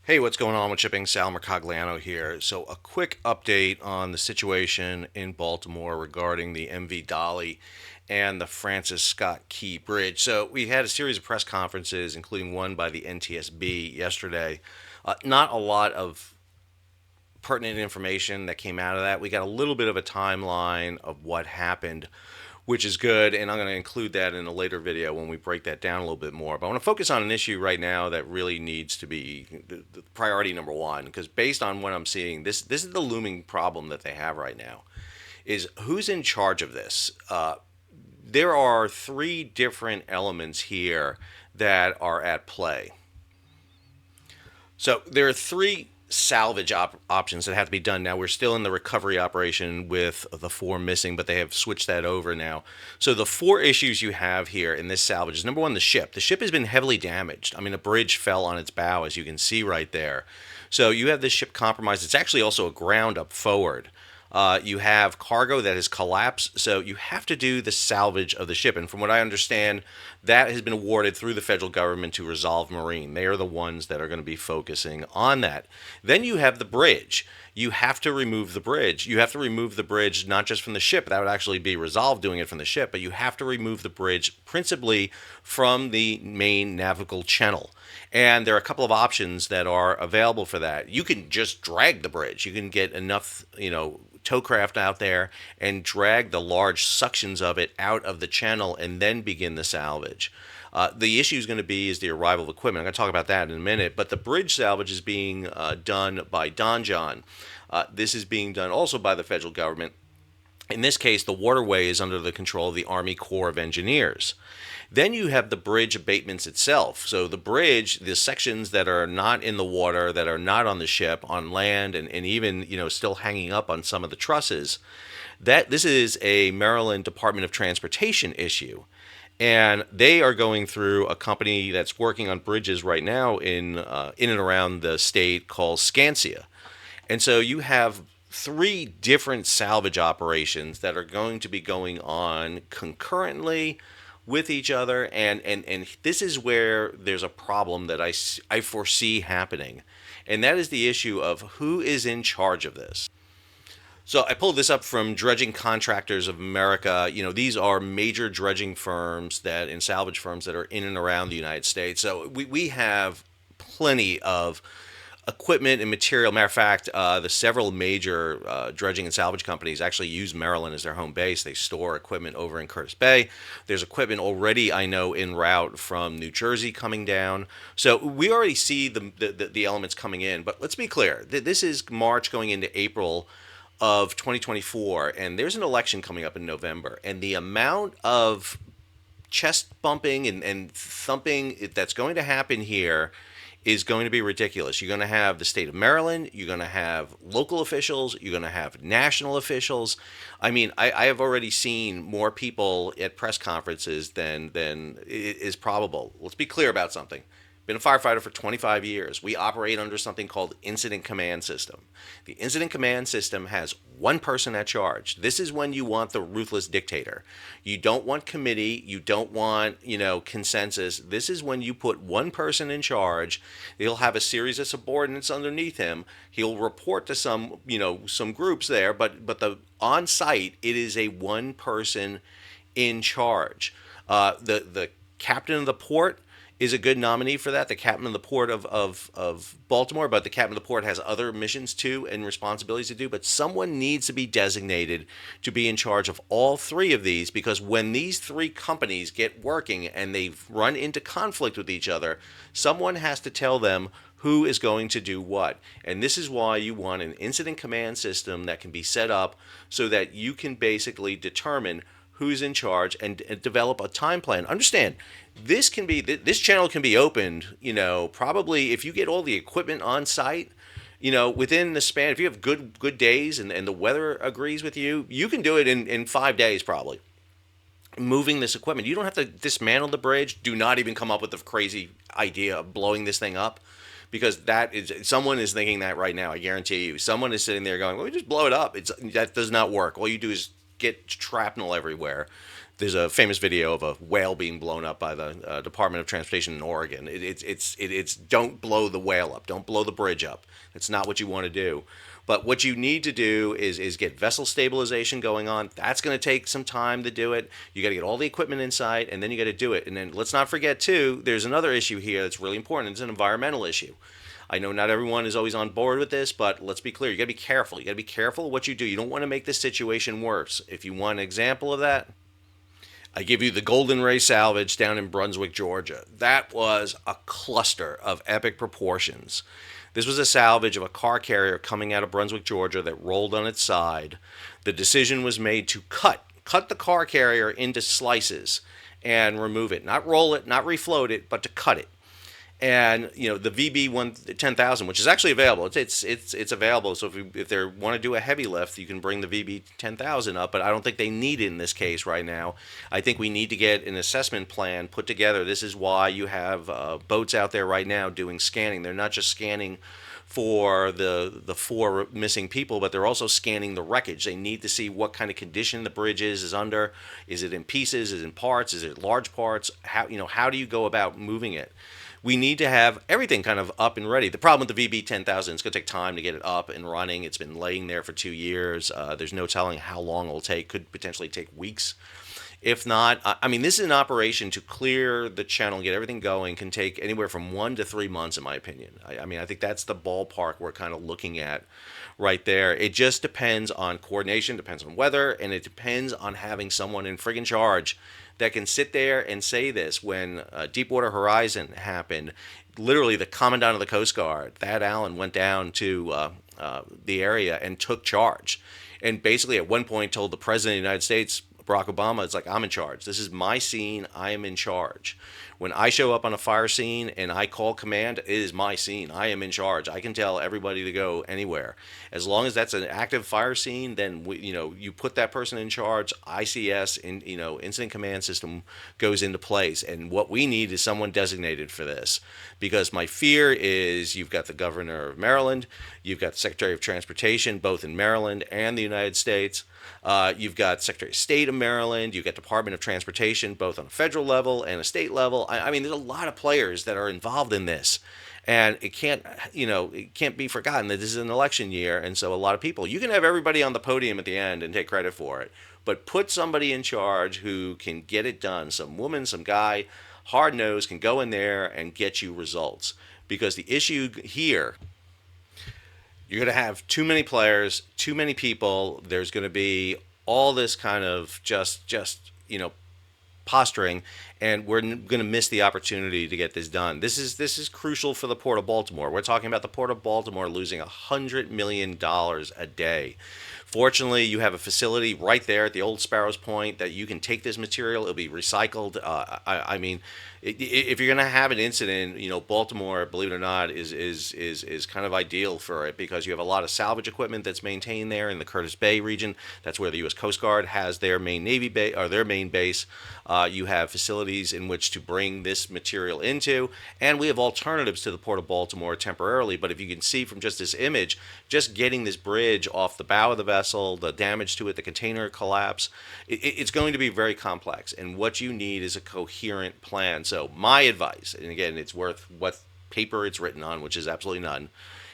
Hey, what's going on with shipping? Sal Mercogliano here. So, a quick update on the situation in Baltimore regarding the MV Dali and the Francis Scott Key Bridge. So, we had a series of press conferences, including one by the NTSB yesterday. Not a lot of pertinent information that came out of that. We got a little bit of a timeline of what happened, which is good, and I'm going to include that in a later video when we break that down a little bit more. But I want to focus on an issue right now that really needs to be the priority number one, because based on what I'm seeing, this is the looming problem that they have right now, is who's in charge of this. There are three different elements here that are at play. So there are three salvage options that have to be done. Now we're still in the recovery operation with the four missing, but they have switched that over now. So the four issues you have here in this salvage is number one, the ship. The ship has been heavily damaged. I mean, a bridge fell on its bow, as you can see right there. So you have this ship compromised. It's actually also a ground up forward. You have cargo that has collapsed, so you have to do the salvage of the ship. And from what I understand, that has been awarded through the federal government to Resolve Marine. They are the ones that are going to be focusing on that. Then you have the bridge. You have to remove the bridge. You have to remove the bridge not just from the ship. That would actually be Resolve doing it from the ship, but you have to remove the bridge principally from the main navigable channel. And there are a couple of options that are available for that. You can just drag the bridge. You can get enough, towcraft out there and drag the large suctions of it out of the channel and then begin the salvage. The issue is going to be is the arrival of equipment. I'm going to talk about that in a minute. But the bridge salvage is being done by Don John. This is being done also by the federal government. In this case, the waterway is under the control of the Army Corps of Engineers. Then you have the bridge abatements itself. So the bridge, the sections that are not in the water, that are not on the ship, on land, and even still hanging up on some of the trusses, that this is a Maryland Department of Transportation issue. And they are going through a company that's working on bridges right now in and around the state called Scansia. And so you have three different salvage operations that are going to be going on concurrently with each other, and this is where there's a problem that I foresee happening, and that is the issue of who is in charge of this. So I pulled this up from Dredging Contractors of America. These are major dredging firms that and salvage firms that are in and around the United States. So we have plenty of equipment and material. Matter of fact, the several major dredging and salvage companies actually use Maryland as their home base. They store equipment over in Curtis Bay. There's equipment already, I know, en route from New Jersey coming down. So we already see the elements coming in. But let's be clear. This is March going into April of 2024, and there's an election coming up in November. And the amount of chest bumping and thumping that's going to happen here is going to be ridiculous. You're going to have the state of Maryland, you're going to have local officials, you're going to have national officials. I mean, I have already seen more people at press conferences than is probable. Let's be clear about something. Been a firefighter for 25 years. We operate under something called Incident Command System. The Incident Command System has one person at charge. This is when you want the ruthless dictator. You don't want committee. You don't want, consensus. This is when you put one person in charge. He'll have a series of subordinates underneath him. He'll report to some groups there, but the on site, it is a one person in charge. The captain of the port is a good nominee for that, the captain of the port of Baltimore, but the captain of the port has other missions too and responsibilities to do. But someone needs to be designated to be in charge of all three of these, because when these three companies get working and they run into conflict with each other, someone has to tell them who is going to do what. And this is why you want an incident command system that can be set up so that you can basically determine who's in charge and develop a time plan. Understand, this channel can be opened, probably if you get all the equipment on site, within the span, if you have good days and the weather agrees with you, you can do it in 5 days probably. Moving this equipment. You don't have to dismantle the bridge. Do not even come up with the crazy idea of blowing this thing up, because someone is thinking that right now. I guarantee you, someone is sitting there going, "Well, we just blow it up." That does not work. All you do is get shrapnel everywhere. There's a famous video of a whale being blown up by the Department of Transportation in Oregon. It's don't blow the whale up, don't blow the bridge up. It's not what you want to do. But what you need to do is get vessel stabilization going on. That's going to take some time to do it. You got to get all the equipment inside, and then you got to do it. And then let's not forget too, there's another issue here that's really important. It's an environmental issue. I know not everyone is always on board with this, but let's be clear. You got to be careful. You got to be careful of what you do. You don't want to make this situation worse. If you want an example of that, I give you the Golden Ray Salvage down in Brunswick, Georgia. That was a cluster of epic proportions. This was a salvage of a car carrier coming out of Brunswick, Georgia that rolled on its side. The decision was made to cut the car carrier into slices and remove it. Not roll it, not refloat it, but to cut it. And the VB 10,000, which is actually available, it's available. So if they want to do a heavy lift, you can bring the VB 10,000 up. But I don't think they need it in this case right now. I think we need to get an assessment plan put together. This is why you have boats out there right now doing scanning. They're not just scanning for the four missing people, but they're also scanning the wreckage. They need to see what kind of condition the bridge is under. Is it in pieces? Is it in parts? Is it large parts? How do you go about moving it? We need to have everything kind of up and ready. The problem with the VB 10,000, it's going to take time to get it up and running. It's been laying there for 2 years. There's no telling how long it'll take. Could potentially take weeks. If not, this is an operation to clear the channel and get everything going can take anywhere from 1 to 3 months, in my opinion. I think that's the ballpark we're kind of looking at right there. It just depends on coordination, depends on weather, and it depends on having someone in friggin' charge that can sit there and say this. When Deepwater Horizon happened, literally the commandant of the Coast Guard, Thad Allen, went down to the area and took charge. And basically at one point told the President of the United States, Barack Obama, it's like, I'm in charge. This is my scene. I am in charge. When I show up on a fire scene and I call command, it is my scene. I am in charge. I can tell everybody to go anywhere. As long as that's an active fire scene, then you put that person in charge. ICS, Incident Command System, goes into place. And what we need is someone designated for this, because my fear is you've got the governor of Maryland, you've got the Secretary of Transportation, both in Maryland and the United States. You've got Secretary of State of Maryland. You've got Department of Transportation, both on a federal level and a state level. There's a lot of players that are involved in this, and it can't be forgotten that this is an election year, and so a lot of people. You can have everybody on the podium at the end and take credit for it, but put somebody in charge who can get it done. Some woman, some guy, hard nosed, can go in there and get you results. Because the issue here, you're going to have too many players, too many people. There's going to be all this kind of just posturing, and we're going to miss the opportunity to get this done. This is crucial for the Port of Baltimore. We're talking about the Port of Baltimore losing $100 million a day. Fortunately, you have a facility right there at the old Sparrows Point that you can take this material. It'll be recycled. If you're going to have an incident, Baltimore, believe it or not, is kind of ideal for it, because you have a lot of salvage equipment that's maintained there in the Curtis Bay region. That's where the U.S. Coast Guard has their main Navy base, or their main base. You have facilities in which to bring this material into, and we have alternatives to the Port of Baltimore temporarily. But if you can see from just this image, just getting this bridge off the bow of the vessel, the damage to it, the container collapse, it's going to be very complex. And what you need is a coherent plan. So my advice, and again, it's worth what paper it's written on, which is absolutely none,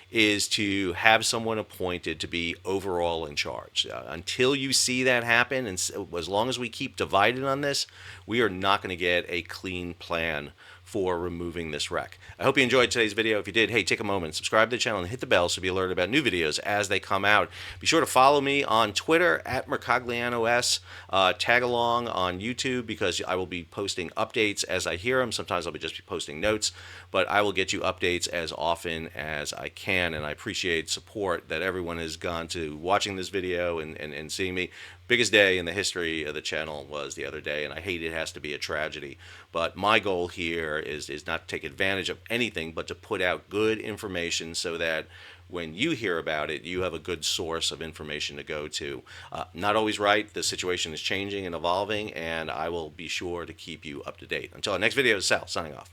is to have someone appointed to be overall in charge. Until you see that happen, and as long as we keep divided on this, we are not going to get a clean plan for removing this wreck. I hope you enjoyed today's video. If you did, hey, take a moment, subscribe to the channel, and hit the bell so you'll be alerted about new videos as they come out. Be sure to follow me on Twitter at Mercogliano-S. Tag along on YouTube, because I will be posting updates as I hear them. Sometimes I'll just be posting notes, but I will get you updates as often as I can, and I appreciate support that everyone has gone to watching this video and seeing me. Biggest day in the history of the channel was the other day, and I hate it has to be a tragedy. But my goal here is not to take advantage of anything, but to put out good information so that when you hear about it, you have a good source of information to go to. Not always right. The situation is changing and evolving, and I will be sure to keep you up to date. Until our next video, Sal, signing off.